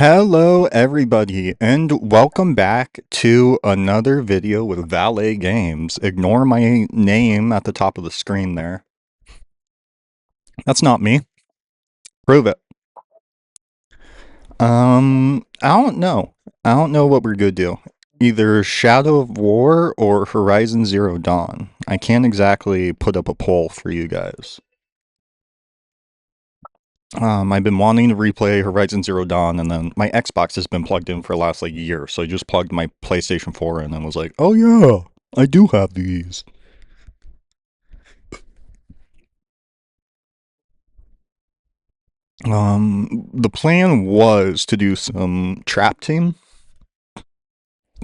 Hello everybody and welcome back to another video with Valet Games. Ignore my name at the top of the screen there. That's not me. Prove it. I don't know. I don't know what we're gonna do. Either Shadow of War or Horizon Zero Dawn. I can't exactly put up a poll for you guys. I've been wanting to replay Horizon Zero Dawn, and then my Xbox has been plugged in for the last year, so I just plugged my PlayStation 4 in and was like, oh yeah, I do have these. The plan was to do some Trap Team.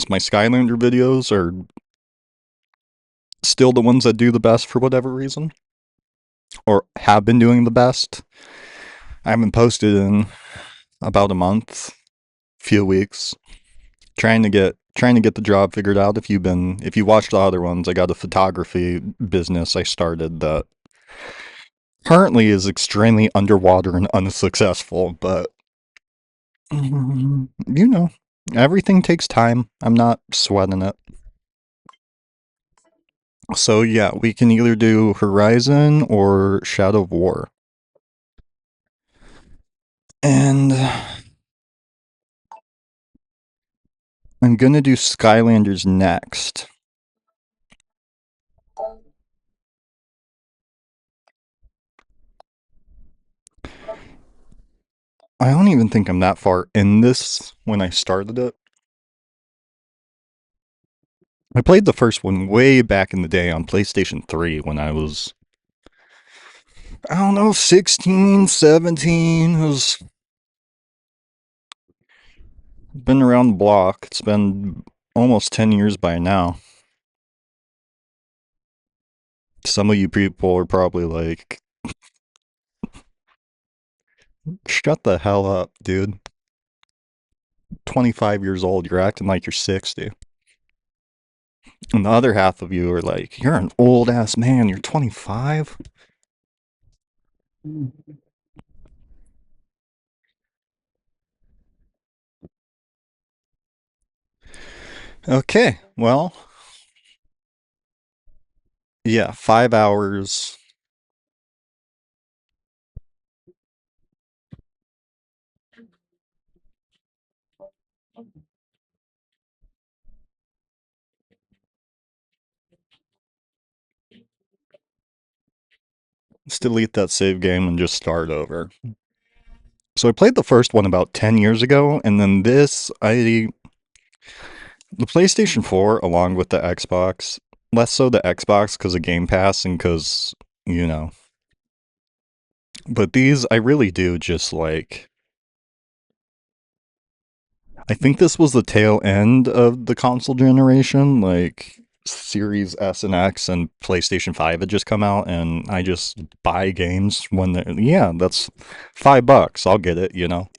My Skylander videos are still the ones that do the best for whatever reason, or have been doing the best. I haven't posted in about a month, few weeks. Trying to get the job figured out. If you watched the other ones, I got a photography business I started that currently is extremely underwater and unsuccessful, but you know, everything takes time. I'm not sweating it. So yeah, we can either do Horizon or Shadow of War. And I'm gonna do Skylanders next. I don't even think I'm that far in this when I started it. I played the first one way back in the day on PlayStation 3 when I was, I don't know, 16, 17. It was been around the block. It's been almost 10 years by now. Some of you people are probably like, shut the hell up, dude. 25 years old, you're acting like you're 60. And the other half of you are like, you're an old ass man, you're 25? Okay, well, yeah, 5 hours. Let's delete that save game and just start over. So I played the first one about 10 years ago, and then the PlayStation 4 along with the Xbox, less so the Xbox because of Game Pass and because, you know. But these, I really do just like. I think this was the tail end of the console generation, like Series S and X and PlayStation 5 had just come out, and I just buy games when they're, yeah, that's $5. I'll get it, you know.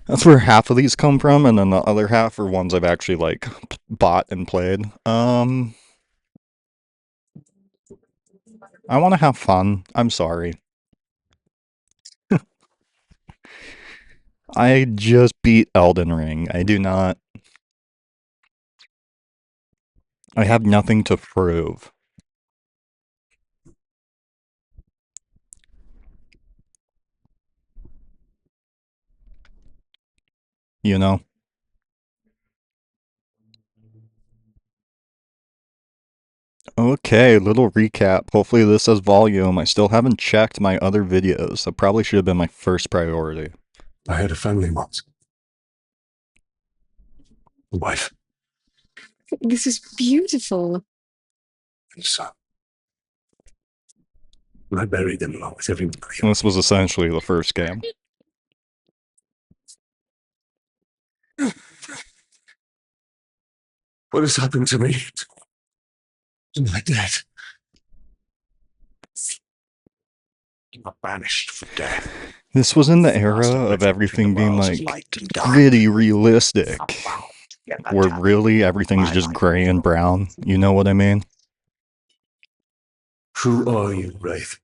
That's where half of these come from, and then the other half are ones I've actually like bought and played. I want to have fun. I'm sorry. I just beat Elden Ring. I do not. I have nothing to prove. You know? Okay, little recap. Hopefully this has volume. I still haven't checked my other videos. That probably should have been my first priority. I had a family once. A wife This is beautiful. and son. And I buried them along with everyone. This was essentially the first game. What has happened to me? To my dad. I'm banished from death. This was in the era of everything being like gritty realistic. Where really everything's just gray and brown. You know what I mean? Who are you, Wraith?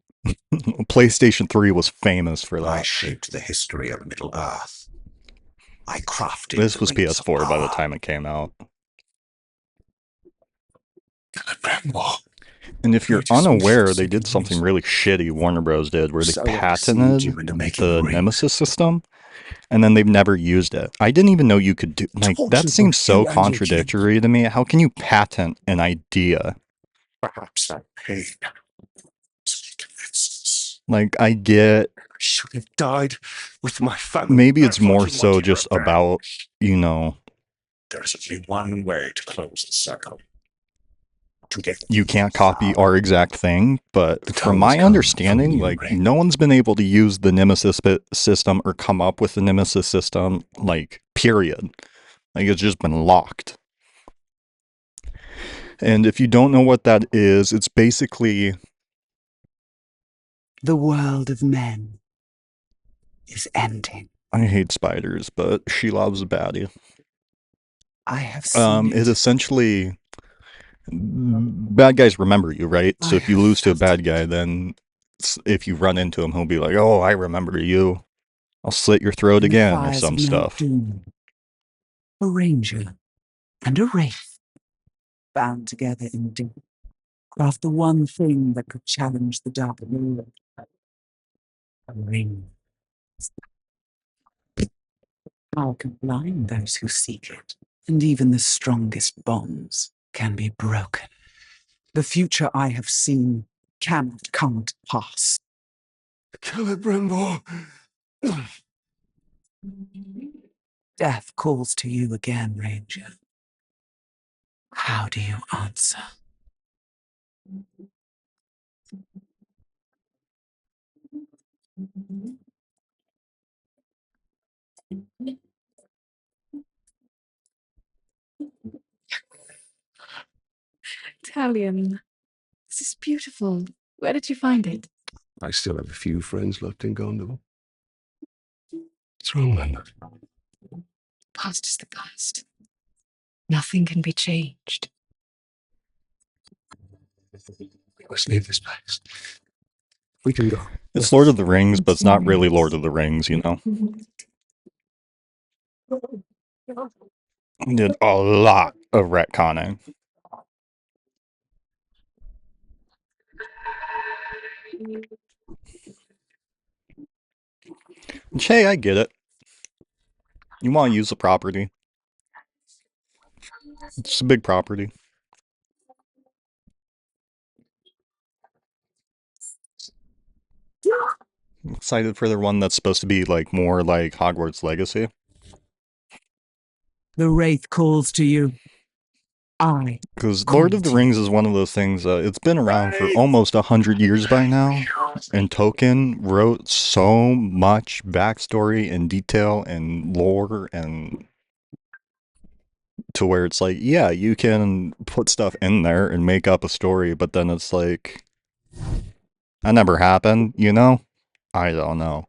PlayStation 3 was famous for I that. shaped the history of Middle-earth. I crafted This the was rings of PS4 by the power. time it came out. Celebrembo. And if you're Greatest unaware, missions they you did can something use. really shitty, Warner Bros. Did, where they So I've deceived patented you into making the the ring. Nemesis system, and then they've never used it. I didn't even know you could do, like, that Tortured seems both so you and your kin. contradictory to me. How can you patent an idea? Perhaps that pain convinces. Like, I get, I should have died with my family. maybe it's That's what more you so wanted, just revenge. about, you know, There's only one way to close the circle. To get you can't copy power. our exact thing, but The from time has my come understanding, for the like, ring. no one's been able to use the Nemesis system or come up with the Nemesis system, like, period. Like, it's just been locked. And if you don't know what that is, it's basically, The world of men is ending. I hate spiders, but she loves a baddie. I have seen It it. essentially, bad guys remember you, right? So I if you have lose to a felt bad it. guy, then if you run into him, he'll be like, "Oh, I remember you. I'll slit your throat In the again," or fires some of Mount stuff. Doom, a ranger and a wraith bound together in deep, craft the one thing that could challenge the dark lord. A ring. Power can blind those who seek it, and even the strongest bonds can be broken. The future I have seen cannot come to pass. Celebrembo. Death calls to you again, Ranger. How do you answer? Talion, this is beautiful. Where did you find it? I still have a few friends left in Gondor. What's wrong, man? Past is the past. Nothing can be changed. We must leave this place. We can go. It's Lord of the Rings, but it's not really Lord of the Rings, you know? Did a lot of retconning. Which, hey, I get it. You want to use the property. It's a big property. I'm excited for the one that's supposed to be like more like Hogwarts Legacy. The Wraith calls to you. I Because call Lord of the to Rings you. is one of those things, it's been around for almost 100 years by now. And Tolkien wrote so much backstory and detail and lore and to where it's like, yeah, you can put stuff in there and make up a story, but then it's like, that never happened, you know? I don't know.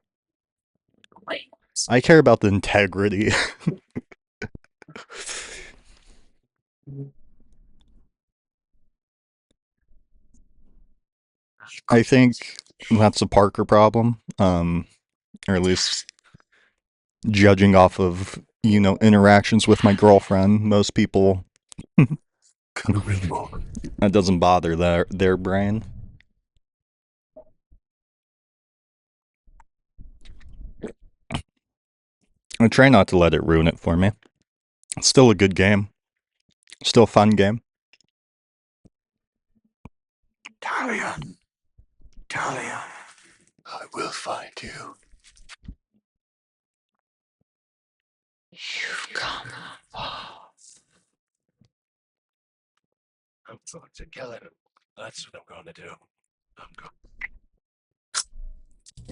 I care about the integrity. I think that's a Parker problem, or at least judging off of, you know, interactions with my girlfriend. Most people, Celebrembo. that doesn't bother their brain. I try not to let it ruin it for me. It's still a good game. Still a fun game. Talion. Talion. I will find you. You've come far. I'm going to kill him. That's what I'm going to do. I'm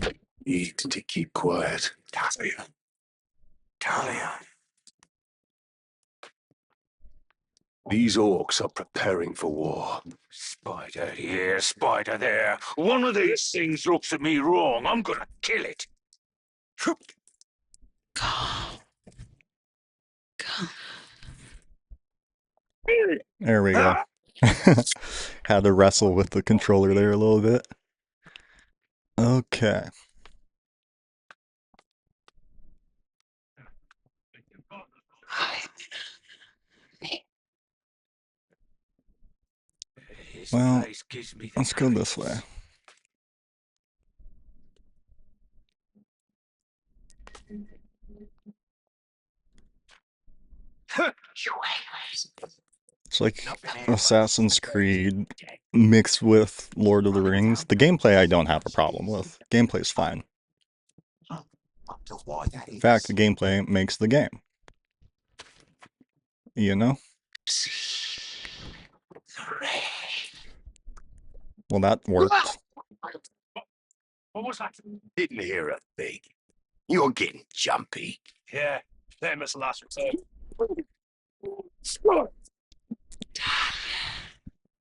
going. Need to keep quiet. Talion. Talion. These orcs are preparing for war. Spider here, spider there. One of these things looks at me wrong. I'm gonna kill it. Calm. Calm. There we go. Had to wrestle with the controller there a little bit. Okay. Well, place gives me the let's go this way. It's like Assassin's Creed mixed with Lord of the Rings. The gameplay I don't have a problem with. Gameplay's fine. In fact, the gameplay makes the game. You know? Well, that worked. What was that? Didn't hear a thing. You're getting jumpy. Yeah, same as last time.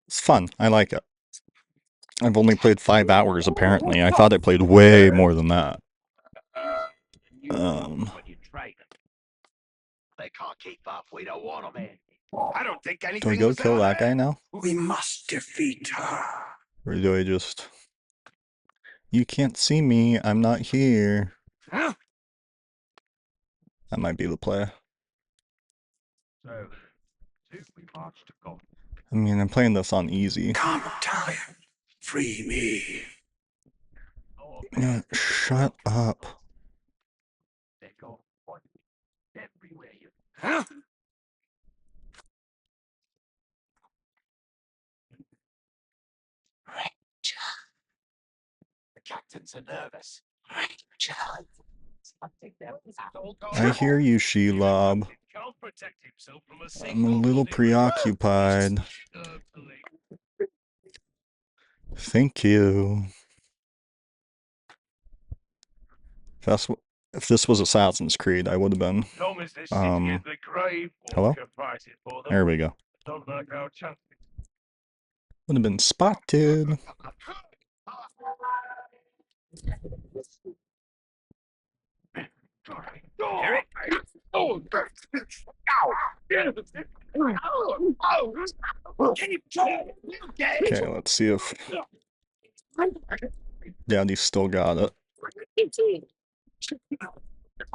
It's fun. I like it. I've only played 5 hours, apparently. I thought I played way more than that. They can't keep up. We don't want them in. I don't think anything Do I go was kill ever that guy there. now? We must defeat her. Or do I just... You can't see me, I'm not here. Huh? That might be the play. So, we march to God. I mean, I'm playing this on easy. Come, Talion. Free me. Yeah, shut up. They go everywhere you. Huh? The captains are nervous. I hear you, Shelob. I'm a little preoccupied. Thank you. If this was Assassin's Creed, I would have been. Hello? There we go. Would have been spotted. Okay, let's see if Daddy's still got it.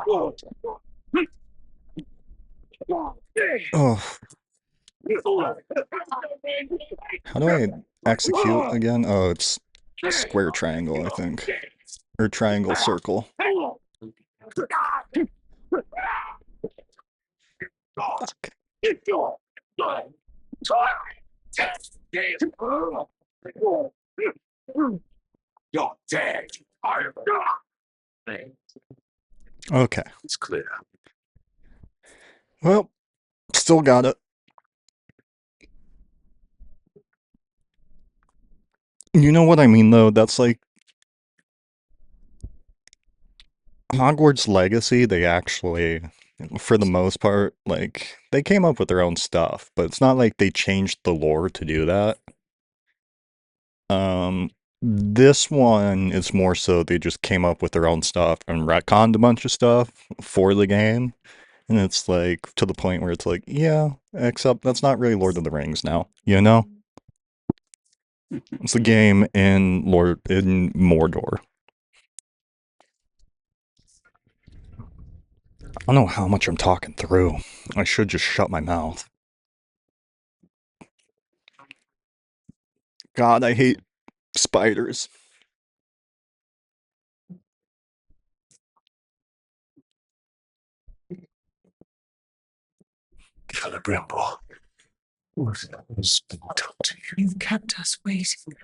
Oh, how do I execute again? Oh, it's square triangle, I think. Or triangle circle. Fuck. You're dead. Okay. It's clear. Well, still got it. You know what I mean, though? That's like Hogwarts Legacy, they actually, for the most part, like, they came up with their own stuff, but it's not like they changed the lore to do that. This one is more so they just came up with their own stuff and retconned a bunch of stuff for the game. And it's like, to the point where it's like, yeah, except that's not really Lord of the Rings now, you know? It's a game in Mordor. I don't know how much I'm talking through. I should just shut my mouth. God, I hate spiders. Calibrimbo. What has been done to you? You've kept us waiting.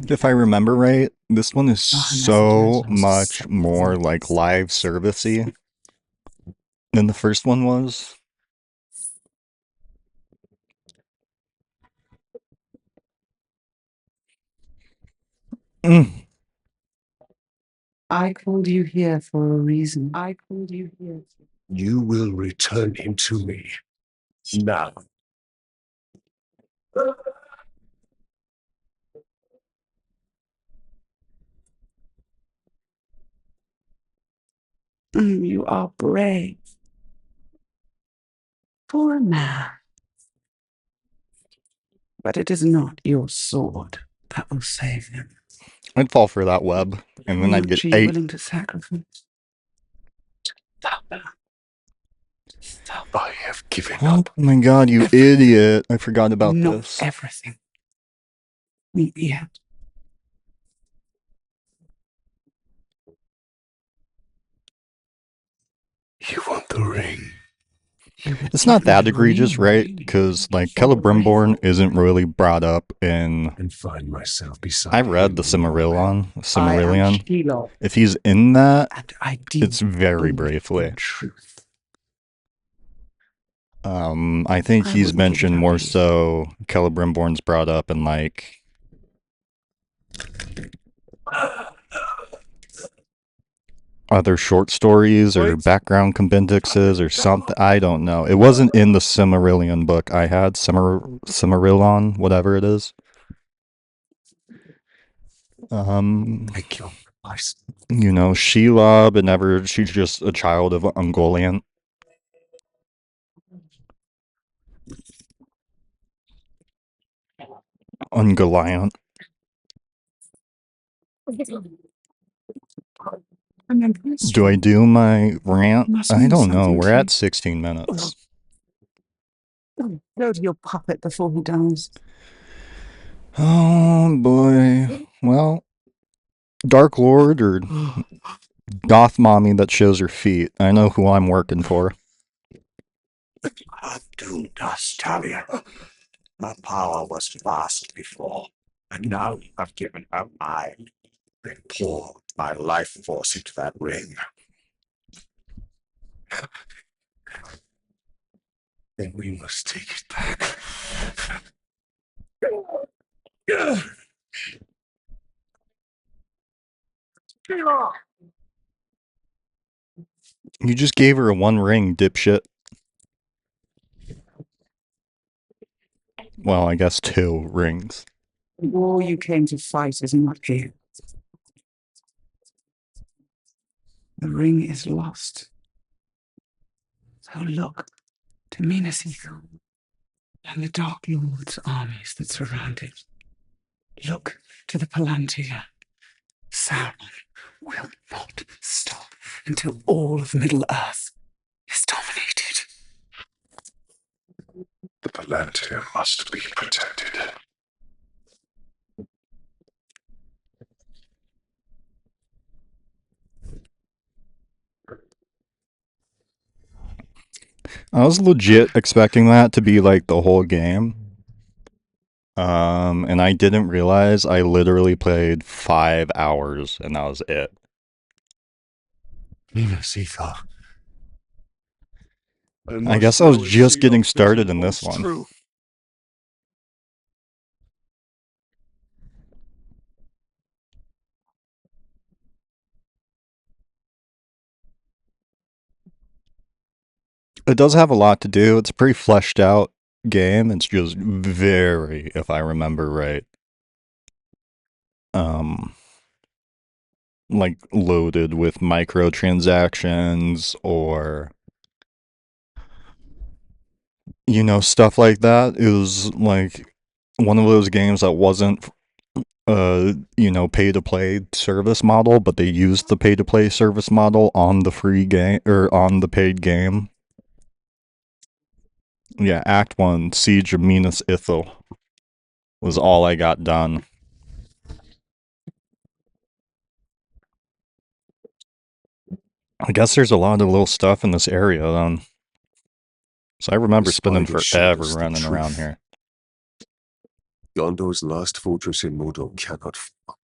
If I remember right, this one is so much more like live servicey than the first one was. I called you here for a reason. I called you here. You will return him to me. Now. You are brave. For a man. But it is not your sword that will save him. I'd fall for that web, and then I'd get Much are you 8. willing to sacrifice? I have given Oh up. my god, you idiot. I forgot about Not this. everything. Not yet. You want the ring? It's not Even that the egregious, ring, right? really. Because, like, For the wraith. Celebrimborn isn't really brought up in... And find myself beside I read the him in nowhere. I am Silmarillion. Shelob, If he's in that, and I deal it's very only briefly. in truth. I think I he's wouldn't give it mentioned up more easy. so Celebrimborn's brought up in, like, other short stories or background appendixes or something. I don't know. It wasn't in the Silmarillion book I had. Silmarillon, whatever it is. I killed myself. You know, Shelob, and never, she's just a child of Ungoliant. Ungoliant. Do I do my rant? Must I mean don't know. something We're to at you. 16 minutes. Go to your puppet before he dies. Oh boy. Well, Dark Lord or Goth Mommy that shows her feet. I know who I'm working for. I've doomed us, Talion. Her power was vast before, and now I've given her mine. Then pour my life force into that ring. Then we must take it back. You just gave her a one ring, dipshit. Well, I guess 2 rings. The war you came to fight is not here. The ring is lost. So look to Minas Ithil and the Dark Lord's armies that surround it. Look to the Palantir. Sauron will not stop until all of Middle-earth is dominated. The Palantir must be protected. I was legit expecting that to be like the whole game. And I didn't realize I literally played 5 hours and that was it. Minas Ithil. I guess I was just getting started in this one. True. It does have a lot to do. It's a pretty fleshed out game. It's just very, if I remember right, like loaded with microtransactions or, you know, stuff like that. It was like one of those games that wasn't you know, pay to play service model, but they used the pay to play service model on the free game or on the paid game. Yeah, Act 1, Siege of Minas Ithil was all I got done. I guess there's a lot of little stuff in this area then. So I remember spending Spider showed forever us the running around truth. here. Gondor's last fortress in Mordor cannot fall.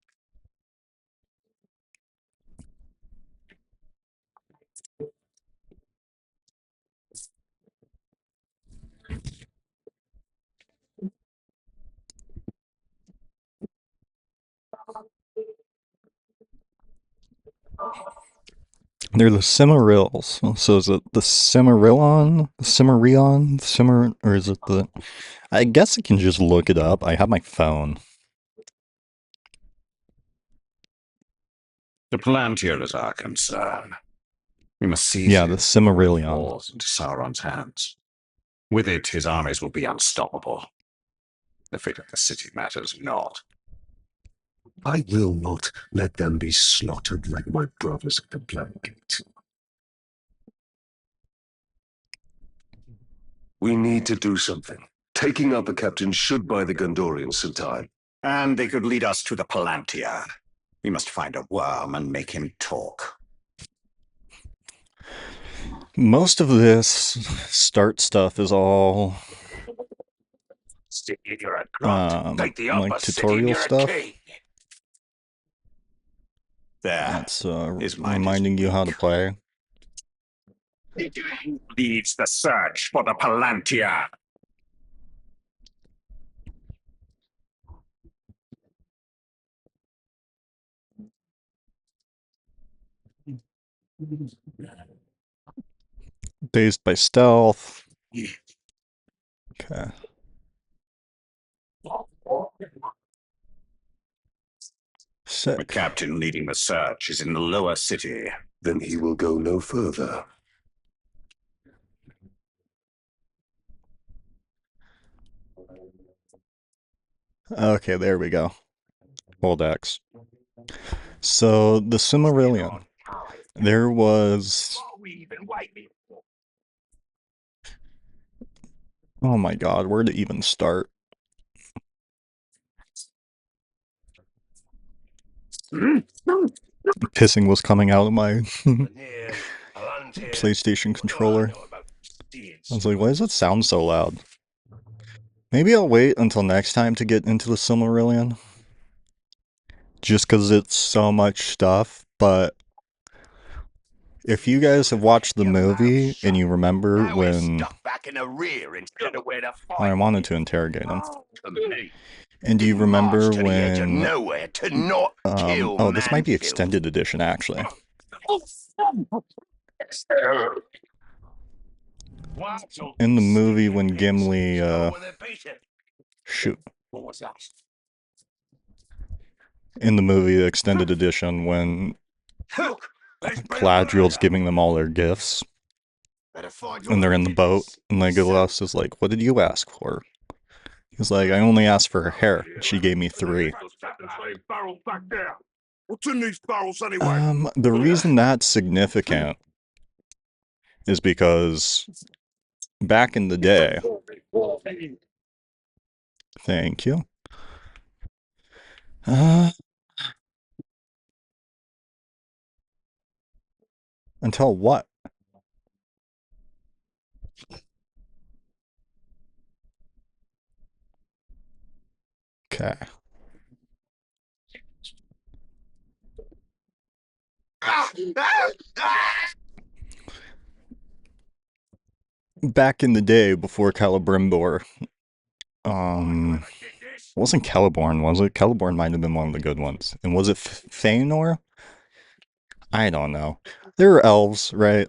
They're the Cimmerils. So is it the Cimmerillon? Cimmerion? Cimmer, or is it the... I guess I can just look it up. I have my phone. The Palantir is our concern. We must seize Yeah, it the before it Cimmerillion. falls into Sauron's hands. With it, his armies will be unstoppable. The fate of the city matters not. I will not let them be slaughtered like my brothers at the Black Gate. We need to do something. Taking out the captain should buy the Gondorians some time. And they could lead us to the Palantir. We must find a worm and make him talk. Most of this start stuff is all City, you're a grunt. Take the like upper city, tutorial you're a stuff. king. There. That's His mind is reminding you how to weak. play. Leads the search for the Palantir. Dazed by stealth. Okay. The Sick. captain leading the search is in the lower city. Then he will go no further. Okay, there we go. Hold X. So, the Silmarillion. There was... Oh my god, where to even start? Pissing was coming out of my PlayStation controller. I was like, why does it sound so loud? Maybe I'll wait until next time to get into the Silmarillion. Just because it's so much stuff, but if you guys have watched the movie and you remember when I wanted to interrogate him, and do you remember when oh, this might be extended edition actually. In the movie when Gimli shoot. In the movie, the extended edition, when Galadriel's giving them all their gifts, and they're in the boat, and Legolas is like, "What did you ask for?" He's like, "I only asked for her hair. She gave me 3." What's in these barrels anyway? The reason that's significant is because back in the day, thank you. Until what? Okay. Back in the day, before Celebrimbor, wasn't Celeborn, was it? Celeborn might have been one of the good ones. And was it Feanor? I don't know. There are elves, right?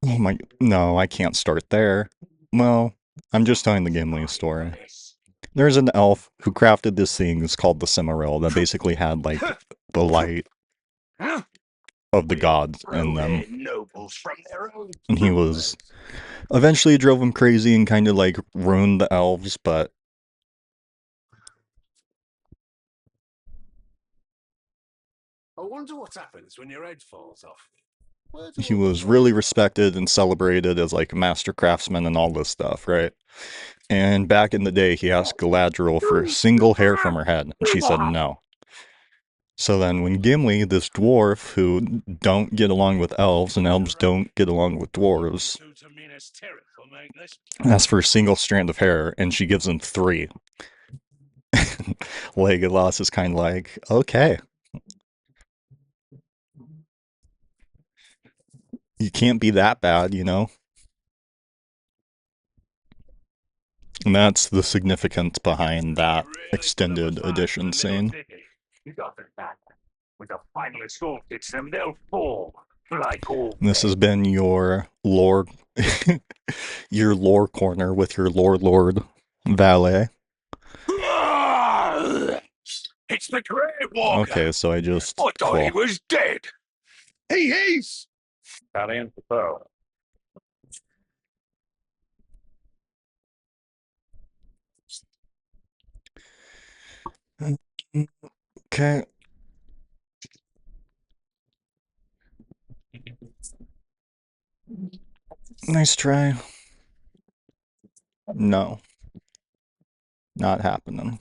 Oh my, no, I can't start there. Well, I'm just telling the Gimli story. There's an elf who crafted this thing that's called the Cimmeril that basically had, like, the light of the gods in them. And he was... Eventually drove him crazy and kind of, like, ruined the elves, but... I wonder what happens when your head falls off. He was really respected and celebrated as, like, a master craftsman and all this stuff, right? And back in the day, he asked Galadriel for a single hair from her head, and she said no. So then when Gimli, this dwarf who don't get along with elves, and elves don't get along with dwarves, asks for a single strand of hair, and she gives him 3. Legolas is kind of like, okay. You can't be that bad, you know? And that's the significance behind that extended edition scene. This has been your lore, your lore corner with your lord valet. It's the Grey Walker. Okay, so I just... I thought he Cool. was dead. He is. Talion the bow. Okay. Nice try. No. Not happening.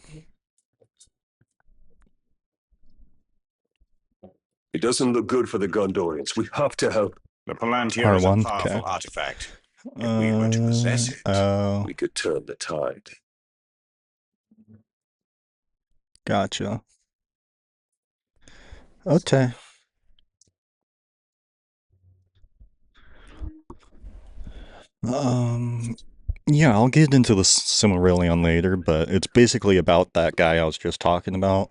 It doesn't look good for the Gondorians. We have to help. The Palantir is a R1, powerful okay. artifact. If we were to possess it, Oh, We could turn the tide. gotcha. Okay. Yeah, I'll get into the Silmarillion later, but it's basically about that guy I was just talking about,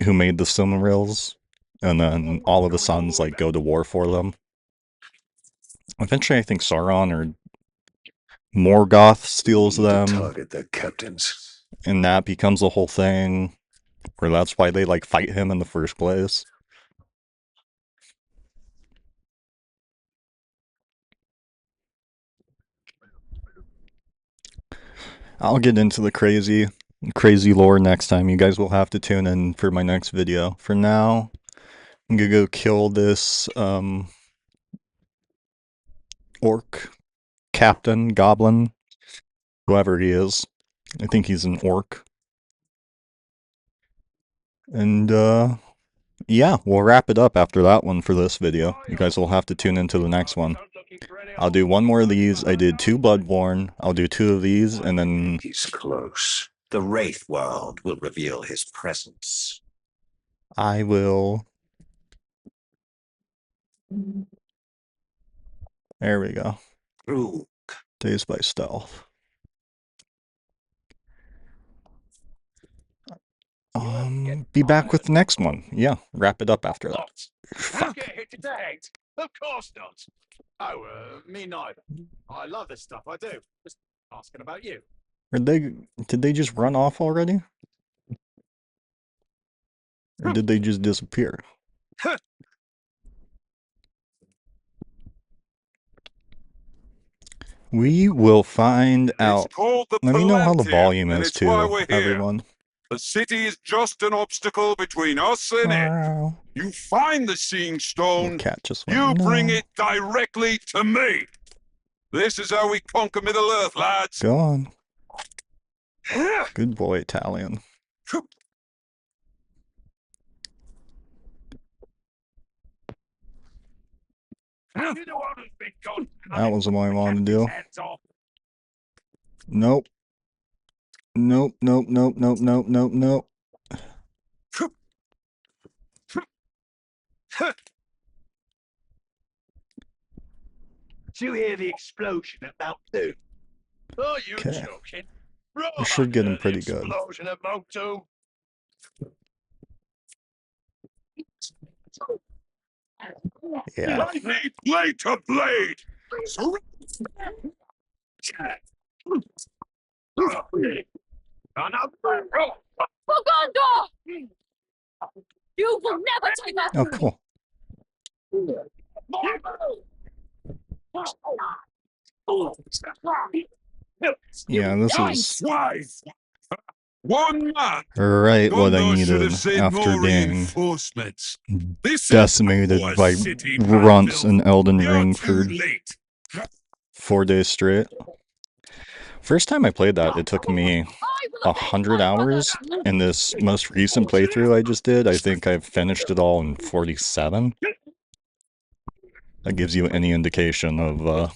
who made the Silmarils, and then all of the sons, like, go to war for them. Eventually, I think Sauron or Morgoth steals We need to them, target their captains. and that becomes the whole thing, or that's why they, like, fight him in the first place. I'll get into the crazy lore next time. You guys will have to tune in for my next video. For now, I'm gonna go kill this, orc captain, goblin, whoever he is. I think he's an orc. And, yeah, we'll wrap it up after that one for this video. You guys will have to tune into the next one. I'll do one more of these. I did 2 Bloodborne. I'll do 2 of these, and then He's close. the Wraith world will reveal his presence. I will... There we go. Through Dazed by stealth. Be back with the next one. Yeah, wrap it up after that. Fuck. Of course not. Oh, me neither. I love this stuff, I do. Just asking about you. Did they just run off already? Or did they just disappear? We will find out. It's called the Let me know how the Palantir, volume and is it's why too, we're here. everyone. The city is just an obstacle between us and it. Wow. You find the Seeing The Stone, cat just went, you bring no. it directly to me. This is how we conquer Middle Earth, lads. Go on. Good boy, Talion. That was what I wanted to do. Nope. Nope, nope, nope, nope, nope, nope, nope. Did you hear the explosion at Mount Doom? Are you Okay. joking? We should get him pretty good. Explosion at Mount Doom. Yeah. I need blade to blade. Paganda! You will never take us. Oh, cool. Yeah, this is Why? One man. right what I Gondor should needed have sent after more being reinforcements. This is decimated our by city, runts Bradfield. in Elden You're Ring too for late. 4 days straight. First time I played that, it took me 100 hours. In this most recent playthrough I just did, I think I've finished it all in 47. That gives you any indication of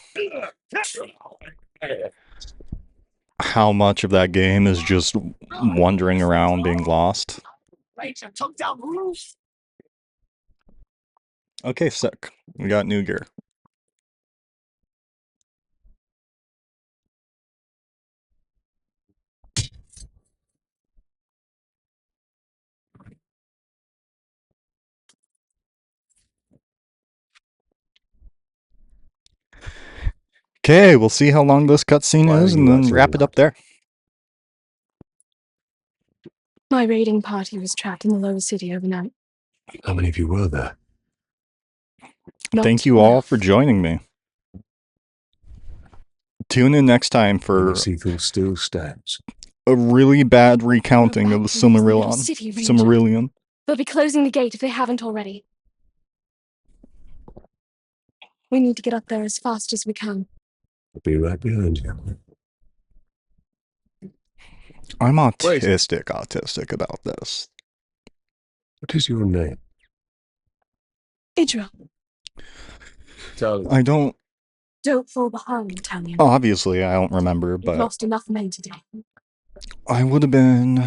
how much of that game is just wandering around being lost. Okay, sick. We got new gear. Okay, we'll see how long this cutscene Why are is and you then acting wrap it up there. My raiding party was trapped in the lower city overnight. How many of you were there? Thank Not you all enough. for joining me. Tune in next time And for Seathal still stands. a really bad recounting We're of the back in this little Silmarillion. city, Ranger. Silmarillion. They'll be closing the gate if they haven't already. We need to get up there as fast as we can. I'll be right behind you. I'm autistic about this. What is your name? Idra, Talion. I don't. don't fall behind, Talion. Obviously, I don't remember, You've but lost enough men today. I would have been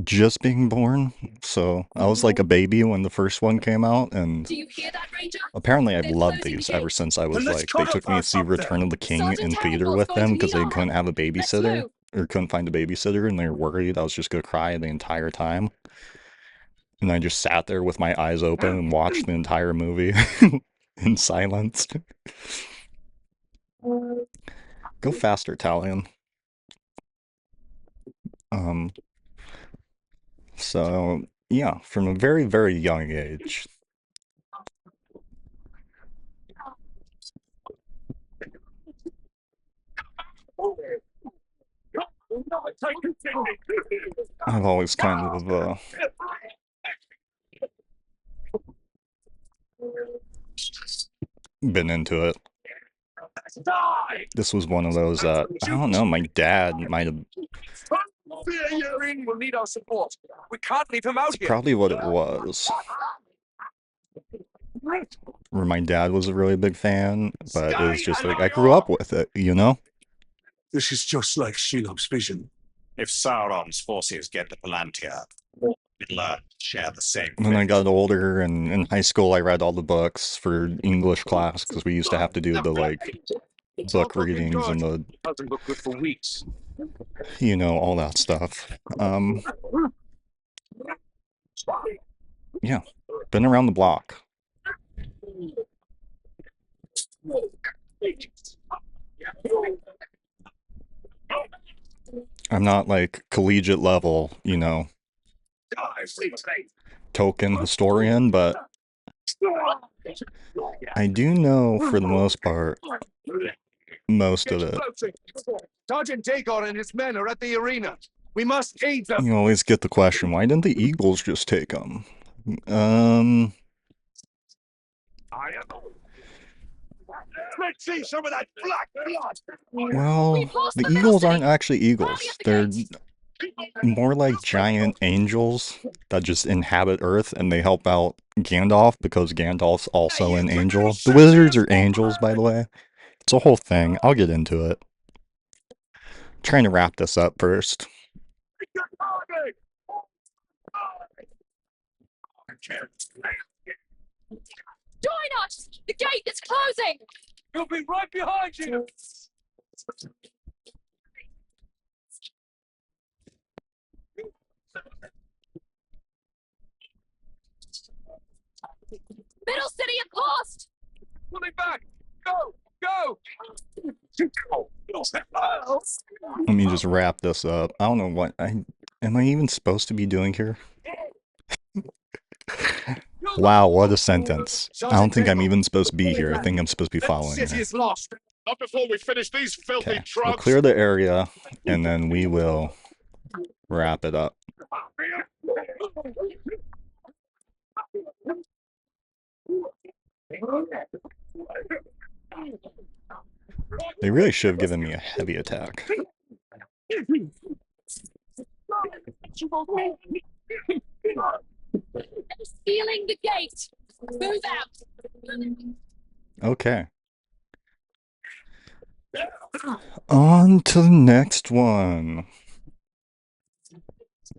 just being born, so I was like a baby when the first one came out, and Do you hear that, Ranger? apparently I've They're loved closing the these ever gate. since I was Let's like, they cut took off me our to see Return of the King Sergeant in theater Harrington's with going to them because need they our couldn't have a help. Let's babysitter move. or couldn't find a babysitter, and they were worried I was just gonna cry the entire time. And I just sat there with my eyes open and watched the entire movie in silence. Go faster, Talion. Um, so yeah, from a very, very young age, I've always kind of been into it. This was one of those that, I don't know, my dad might have. We'll need our support. We can't leave him out It's here. probably what it was. Where my dad was a really big fan, but it was just like I grew up with it, you know? This is just like Shelob's vision. If Sauron's forces get to Palantir, we'll learn to share the same When I fate. got older and in high school, I read all the books for English class because we used to have to do the like book readings and the, Hasn't looked good for weeks. you know, all that stuff. Yeah, been around the block. I'm not like collegiate level, you know, token historian, but I do know for the most part most of it. Sergeant Dagon and his men are at the arena. We must aid them. You always get the question, why didn't the Eagles just take them? Let's see some of that black blood. Well, lost the the middle Eagles city. aren't actually Rally Eagles. at the They're gate. more like giant angels that just inhabit Earth and they help out Gandalf because Gandalf's also an angel. The wizards are angels, by the way. It's a whole thing. I'll get into it. Trying to wrap this up first. Join us. The gate is closing. He'll be right behind you. Middle city is lost. Pulling back. Go. Go. Let me just wrap this up. I don't know what am I even supposed to be doing here? Wow, what a sentence. I don't think I'm even supposed to be here. I think I'm supposed to be following City her. is lost. Not before we finish these filthy Okay, we'll trucks. clear the area and then we will wrap it up. They really should have given me a heavy attack. Sealing the gate. Move out. Okay. On to the next one.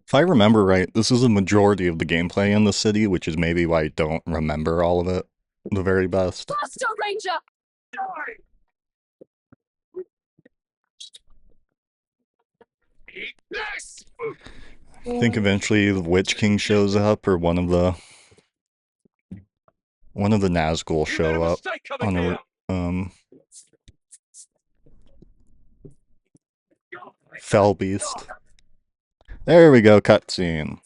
If I remember right, this is a majority of the gameplay in the city, which is maybe why I don't remember all of it the very best. Faster, Ranger. Yes. I think eventually the Witch King shows up, or one of the Nazgul show up on a Fell Beast. There we go, cutscene.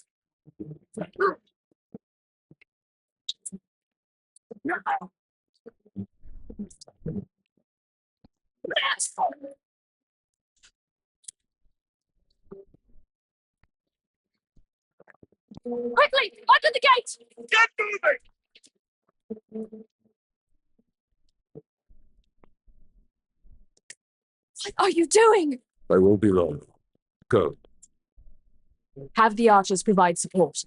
Quickly, under the gate. Get moving. What are you doing? I won't be long. Go. Have the archers provide support.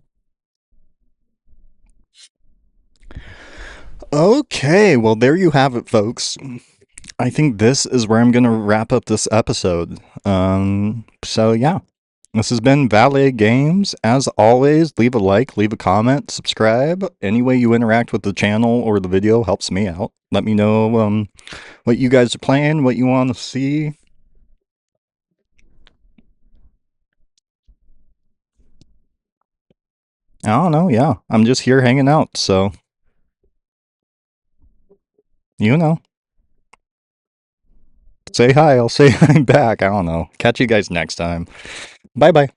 Okay, well, there you have it, folks. I think this is where I'm going to wrap up this episode. So yeah. This has been Valet Games. As always, leave a like, leave a comment, subscribe. Any way you interact with the channel or the video helps me out. Let me know what you guys are playing, what you want to see. I don't know, yeah. I'm just here hanging out, so you know. Say hi, I'll say hi back. I don't know. Catch you guys next time. Bye bye.